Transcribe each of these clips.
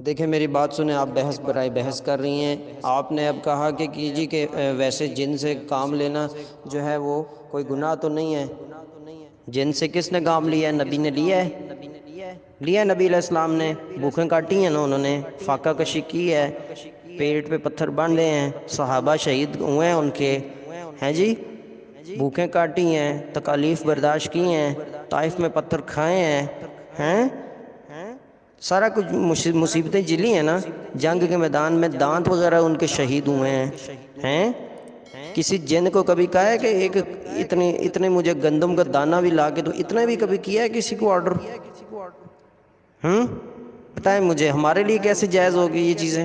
دیکھیں میری بات سنیں، آپ بحث برائے بحث کر رہی ہیں۔ آپ نے اب کہا کہ کیجی کہ ویسے جن سے کام لینا جو ہے وہ کوئی گناہ تو نہیں ہے۔ جن سے کس نے کام لیا ہے؟ نبی نے لیا ہے، لیا نبی علیہ السلام نے، بھوکیں کاٹی ہیں نا انہوں نے، فاقہ کشی کی ہے، پیٹ پہ پتھر باندھے ہیں، صحابہ شہید ہوئے ہیں ان کے، ہیں جی، بھوکیں کاٹی ہیں، تکالیف برداشت کی ہیں، طائف میں پتھر کھائے ہیں، سارا کچھ مصیبتیں جلی ہیں نا، جنگ کے میدان میں دانت وغیرہ ان کے شہید ہوئے ہیں۔ کسی جن کو کبھی کہا ہے کہ ایک اتنے مجھے گندم کا دانہ بھی لا کے تو اتنا بھی کبھی کیا ہے کسی کو آرڈر؟ بتائیں مجھے ہمارے لیے کیسے جائز ہوگی یہ چیزیں؟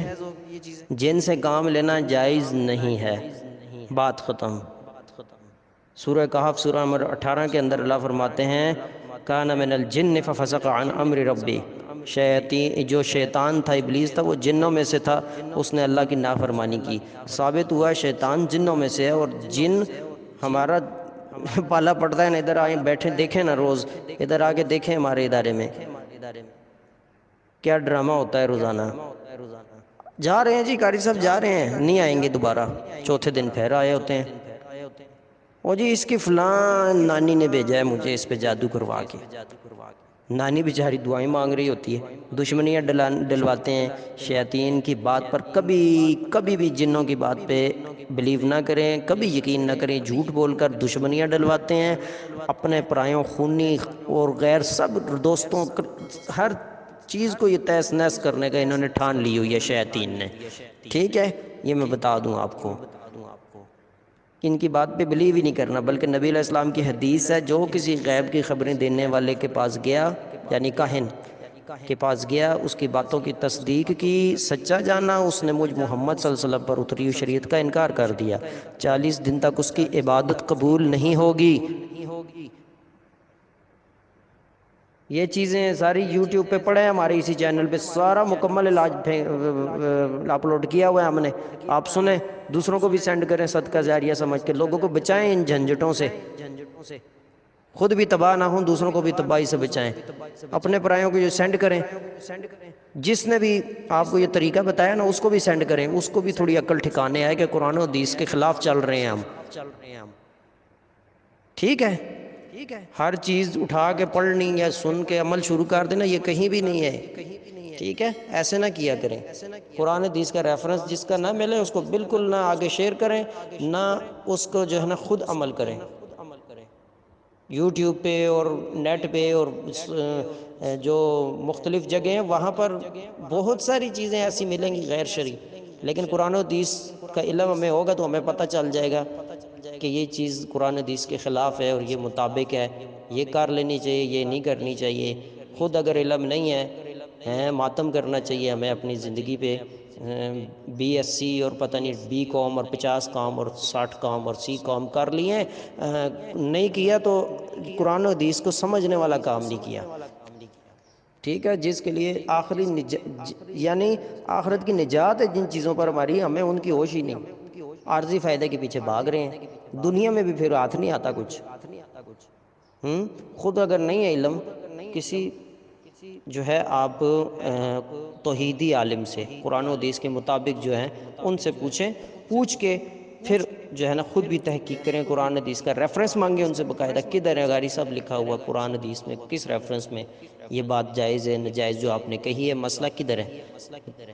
جن سے کام لینا جائز نہیں ہے، بات ختم۔ سورہ کہف سورہ نمبر 18 کے اندر اللہ فرماتے ہیں کان من الجن ففسق عن امر ربی، جو شیطان تھا، ابلیس تھا، وہ جنوں میں سے تھا، اس نے اللہ کی نافرمانی کی۔ ثابت ہوا شیطان جنوں میں سے ہے، اور جن ہمارا پالا پڑتا ہے نا، ادھر آئیں بیٹھیں دیکھیں نا، روز ادھر آ کے دیکھیں ہمارے ادارے میں کیا ڈرامہ ہوتا ہے روزانہ۔ جا رہے ہیں جی قاری صاحب، جا رہے ہیں، نہیں آئیں گے دوبارہ، چوتھے دن پھر آئے ہوتے ہیں۔ اور جی اس کی فلاں نانی نے بھیجا ہے مجھے اس پہ جادو کروا کے۔ نانی بیچاری دعائیں مانگ رہی ہوتی ہے، دشمنیاں ڈلواتے ہیں شیاطین کی بات پر۔ کبھی بھی جنوں کی بات پہ بلیو نہ کریں، کبھی یقین نہ کریں، جھوٹ بول کر دشمنیاں ڈلواتے ہیں، اپنے پرایوں، خونی اور غیر سب دوستوں، ہر چیز کو یہ تہس نہس کرنے کا انہوں نے ٹھان لی ہوئی ہے شیاطین نے، ٹھیک ہے؟ یہ میں بتا دوں آپ کو، ان کی بات پہ بلیو ہی نہیں کرنا، بلکہ نبی علیہ السلام کی حدیث ہے جو کسی غیب کی خبریں دینے والے کے پاس گیا، یعنی کاہن کے پاس گیا، اس کی باتوں کی تصدیق کی، سچا جانا، اس نے مجھ محمد صلی اللہ علیہ وسلم پر اتری ہوئی شریعت کا انکار کر دیا، 40 دن تک اس کی عبادت قبول نہیں ہوگی۔ یہ چیزیں ساری یوٹیوب پہ پڑھیں، ہمارے اسی چینل پہ سارا مکمل علاج اپلوڈ کیا ہوا ہے ہم نے، آپ سنیں، دوسروں کو بھی سینڈ کریں، صدقہ جاریہ سمجھ کے، لوگوں کو بچائیں ان جھنجھٹوں سے، خود بھی تباہ نہ ہوں، دوسروں کو بھی تباہی سے بچائیں، اپنے پرایوں کو جو سینڈ کریں، جس نے بھی آپ کو یہ طریقہ بتایا نا اس کو بھی سینڈ کریں، اس کو بھی تھوڑی عقل ٹھکانے آئے کہ قرآن و حدیث کے خلاف چل رہے ہیں ہم، ٹھیک ہے؟ ہر چیز اٹھا کے پڑھنی یا سن کے عمل شروع کر دینا یہ کہیں بھی نہیں ہے، ٹھیک ہے؟ ایسے نہ کیا کریں۔ قرآن حدیث کا ریفرنس جس کا نہ ملے اس کو بالکل نہ آگے شیئر کریں، نہ اس کو جو ہے نا خود عمل کریں۔ یوٹیوب پہ اور نیٹ پہ اور جو مختلف جگہیں ہیں وہاں پر بہت ساری چیزیں ایسی ملیں گی غیر شرعی، لیکن قرآن و حدیث کا علم ہمیں ہوگا تو ہمیں پتہ چل جائے گا کہ یہ چیز قرآن حدیث کے خلاف ہے اور یہ مطابق ہے، یہ کر لینی چاہیے، یہ نہیں کرنی چاہیے۔ خود اگر علم نہیں ہے، ماتم کرنا چاہیے ہمیں اپنی زندگی پہ، بی ایس سی اور پتہ نہیں بی کام اور 50 کام اور 60 کام اور سی کام کر لیے، نہیں کیا تو قرآن و حدیث کو سمجھنے والا کام نہیں کیا، ٹھیک ہے؟ جس کے لیے آخری یعنی آخرت کی نجات ہے جن چیزوں پر ہماری، ہمیں ان کی ہوش ہی نہیں، عارضی فائدے کے پیچھے بھاگ رہے ہیں، دنیا میں بھی پھر ہاتھ نہیں آتا کچھ۔ خود اگر نہیں ہے علم، کسی جو ہے آپ توحیدی عالم سے قرآن و حدیث کے مطابق جو ہیں ان سے پوچھیں، پوچھ کے پھر جو ہے نا خود بھی تحقیق کریں، قرآن حدیث کا ریفرنس مانگیں ان سے باقاعدہ، کدھر ہے غاری صاحب لکھا ہوا قرآن حدیث میں، کس ریفرنس میں یہ بات جائز ہے نجائز جو آپ نے کہی ہے، مسئلہ کدھر ہے؟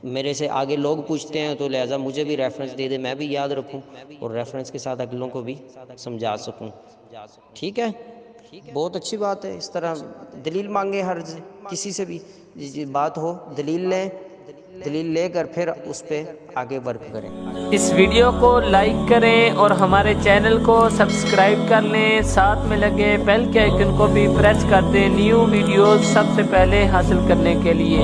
میرے سے آگے لوگ پوچھتے ہیں تو لہٰذا مجھے بھی ریفرنس دے دے، میں بھی یاد رکھوں اور ریفرنس کے ساتھ اگلوں کو بھی سمجھا سکوں، ٹھیک ہے؟ بہت اچھی بات ہے، اس طرح دلیل مانگیں، ہر کسی سے بھی بات ہو دلیل لیں، دلیل لے کر پھر اس پہ آگے ورک کریں۔ اس ویڈیو کو لائک کریں اور ہمارے چینل کو سبسکرائب کر لیں، ساتھ میں لگے بیل کے آئیکن کو بھی پریس کر دیں نیو ویڈیوز سب سے پہلے حاصل کرنے کے لیے۔